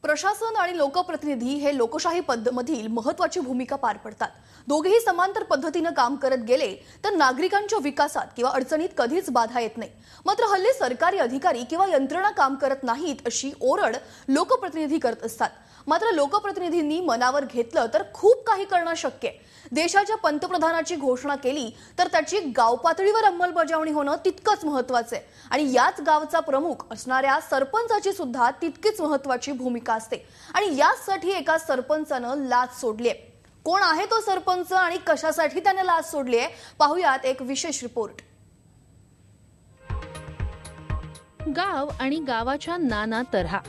प्रशासन आणि लोकप्रतिनिधी हे लोकशाही पद्धतीमधील महत्त्वाची भूमिका पार पडतात। दोघेही समांतर पद्धतीने काम करत गेले तर नागरिकांच्या विकासात किंवा अडचणीत कधीच बाधा येत नाही। मात्र हल्ली सरकारी अधिकारी किंवा यंत्रणा काम करत नाहीत अशी ओरड लोकप्रतिनिधी करत असतात। मात्र लोकप्रतिनिधींनी मनावर घेतलं तर खूप काही करणं शक्य आहे। देशाच्या पंतप्रधानाची घोषणा केली तर त्याची गाव पातळीवर अंमलबजावणी होणं तितकंच महत्त्वाचं आहे आणि याच गावचा प्रमुख असणाऱ्या सरपंचाची सुद्धा तितकीच महत्त्वाची भूमिका असते आणि यासाठी एका सरपंचानं लाच सोडली आहे। कोण आहे तो सरपंच आणि कशासाठी त्याने लाच सोडली आहे पाहूयात एक विशेष रिपोर्ट। गाव आणि गावाच्या नाना तऱ्हा,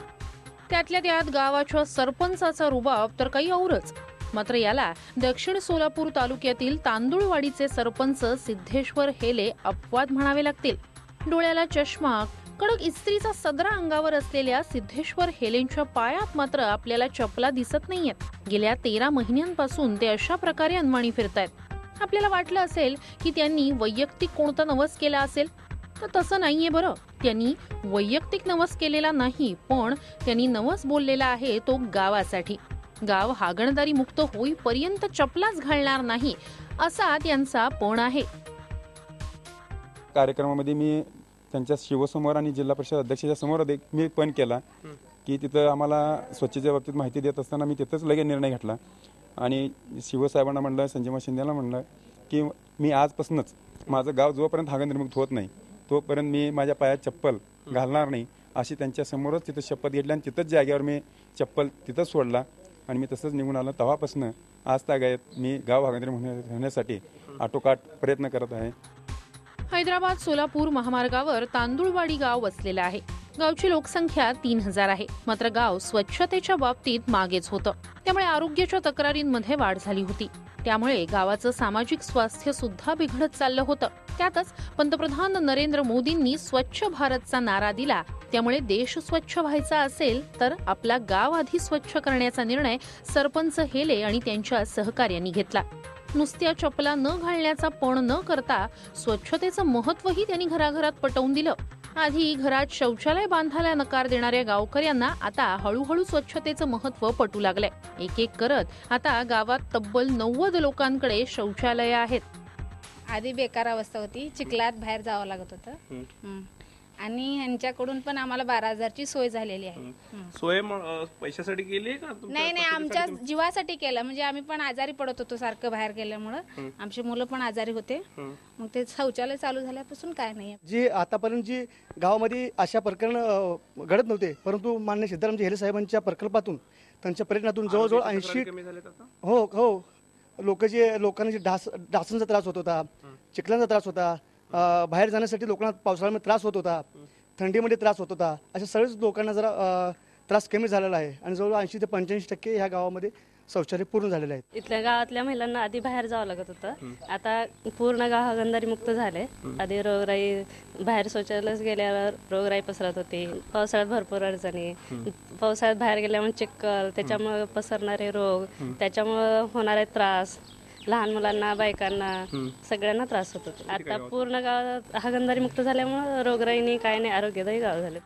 त्यातल्या त्यात गावाच्या सरपंचाचा रुबाब तर काही औरच। मात्र याला दक्षिण सोलापूर तालुक्यातील तांदुळवाडीचे सरपंच सिद्धेश्वर हेले अपवाद म्हणावे लागतील। डोळ्याला चष्मा, कडक इस्त्रीचा सदरा अंगावर असलेल्या सिद्धेश्वर हेलेंच्या पायात मात्र आपल्याला चपला दिसत नाहीयेत। गेल्या 13 महिन्यांपासून ते अशा प्रकारे अनवाणी फिरतायत। आपल्याला वाटलं असेल की त्यांनी वैयक्तिक कोणता नवस केला असेल, तर तसं नाहीये बरं। त्यांनी वैयक्तिक नवस केलेला नाही, पण त्यांनी नवस बोललेला आहे तो गावासाठी। गाव हागणदारी मुक्त होईपर्यंत चपलाच घालणार नाही असा त्यांचा पण आहे। कार्यक्रमामध्ये मी त्यांच्या शिवसमोर आणि जिल्हा परिषद अध्यक्षाच्या समोर मी पण केला की तिथं आम्हाला स्वच्छतेच्या बाबतीत माहिती देत असताना मी तिथंच लगेच निर्णय घेतला आणि शिवसाहेबांना म्हणलं, संजय शिंदेला म्हणलं की मी आजपासूनच माझं गाव जोपर्यंत हागणदारीमुक्त होत नाही तोपर्यंत मी माझ्या पायात चप्पल घालणार नाही अशी त्यांच्या समोरच तिथं शपथ घेतली आणि तिथंच जागेवर मी चप्पल तिथंच सोडला आणि मी तसंच निघून आलो। तेव्हापासून आज तागायत मी गाव हागणदारी होण्यासाठी आटोकाट प्रयत्न करत आहे। हैदराबाद सोलापूर महामार्गावर तांदुळवाडी गाव वसलेलं आहे। गावची लोकसंख्या 3000 आहे। मात्र गाव स्वच्छतेच्या बाबतीत मागेच होतं, त्यामुळे आरोग्याच्या तक्रारींमध्ये वाढ झाली होती। त्यामुळे गावाचं सामाजिक स्वास्थ्य सुद्धा बिघडत चाललं होतं। त्यातच पंतप्रधान नरेंद्र मोदींनी स्वच्छ भारतचा नारा दिला। त्यामुळे देश स्वच्छ व्हायचा असेल तर आपला गाव आधी स्वच्छ करण्याचा निर्णय सरपंच हेले आणि त्यांच्या सहकार्यांनी घेतला। नुसत्या चपला न घालण्याचा पण न करता स्वच्छतेचं महत्त्वही त्यांनी घराघरात पटवून दिलं। आधी घरात शौचालय बांधायला नकार देणाऱ्या गावकऱ्यांना आता हळूहळू स्वच्छतेचं महत्त्व पटू लागलंय। एक एक करत आता गावात तब्बल 90 लोकांकडे शौचालय आहेत। आधी बेकार अवस्था होती, चिखलात बाहेर जावं लागत होतं आणि ह्यांच्याकडून पण आम्हाला 12,000ची सोय झालेली आहे। सोय पैशासाठी केली का? नाही, आमच्या जीवासाठी केलं। म्हणजे आम्ही पण आजारी पडत होतो सारखं बाहेर गेल्यामुळं, आमची मुलं पण आजारी होते। मग ते शौचालय चालू झाल्यापासून काय नाही। जी आतापर्यंत जी गावामध्ये अशा प्रकरण घडत नव्हते, परंतु माननीय सिद्धरामजी हेले साहेबांच्या प्रकल्पातून त्यांच्या प्रयत्नातून जवळजवळ 80 लोकांना जे डासांचा त्रास होत होता, चिखलांचा त्रास होता, बाहेर जाण्यासाठी लोकांना पावसाळ्यामध्ये त्रास होत होता, थंडीमध्ये त्रास होत होता, अशा सर्वच लोकांना जरा त्रास कमी झालेला आहे आणि जवळजवळ 80 ते 85% ह्या गावामध्ये शौचालय पूर्ण झालेले आहेत। इथल्या गावातल्या महिलांना आधी बाहेर जावं लागत होतं, आता पूर्ण गाव हागणदारी मुक्त झाले। आधी रोगराई, बाहेर शौचालयात गेल्यावर रोगराई पसरत होती, पावसाळ्यात भरपूर अडचणी, पावसाळ्यात बाहेर गेल्यामुळे चिखल, त्याच्यामुळे पसरणारे रोग, त्याच्यामुळे होणारे त्रास, लहान मुलांना, बायकांना, सगळ्यांना त्रास होत होता। आता पूर्ण गावात हागणदारी मुक्त झाल्यामुळे रोगराईने काय नाही, आरोग्यदायी गाव झाले।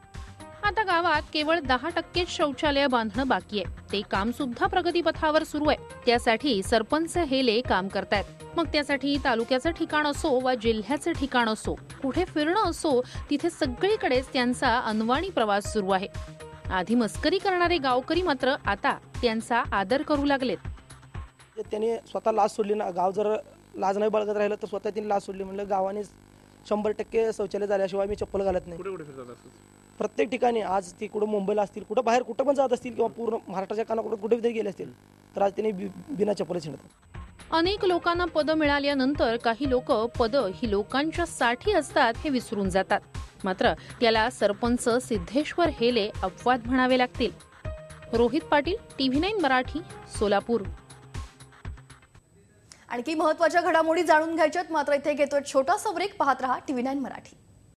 आता गावात केवळ 10% शौचालय बांधणं बाकी आहे। ते काम सुद्धा प्रगतीपथावर सुरू आहे। त्यासाठी सरपंच हेले काम करतायत। मग त्यासाठी तालुक्याचं ठिकाण असो वा जिल्ह्याचं ठिकाण असो, कुठे फिरणं असो, तिथे सगळीकडेच त्यांचा अनवाणी प्रवास सुरू आहे। आधी मस्करी करणारे गावकरी मात्र आता त्यांचा आदर करू लागलेत। त्यांनी स्वतः लाच सोडली ना, गाव जर लाज नाही बाळगत राहिलं तर स्वतः त्यांनी लाच सोडली। म्हणलं गावाने 100% शौचालय झाल्याशिवाय मी चप्पल घालत नाही। प्रत्येक ठिकाणी आज ती कुठं मुंबईला असतील, कुठं बाहेर कुठं पण जात असतील किंवा पूर्ण महाराष्ट्राच्या कानाकुठं कुठे गेले असतील तर आज त्यांनी बिना चप्पल हिंडतात। अनेक लोकांना पद मिळाल्यानंतर काही लोक पद ही लोकांच्या साठी असतात हे विसरून जातात। मात्र त्याला सरपंच सिद्धेश्वर हेले अपवाद म्हणावे लागतील। रोहित पाटील, TV9 मराठी, सोलापूर। आणखी महत्त्वाच्या घडामोडी जाणून घ्यायच्यात, मात्र इथे घेतोय छोटासा ब्रेक। पाहत रहा TV9 मराठी।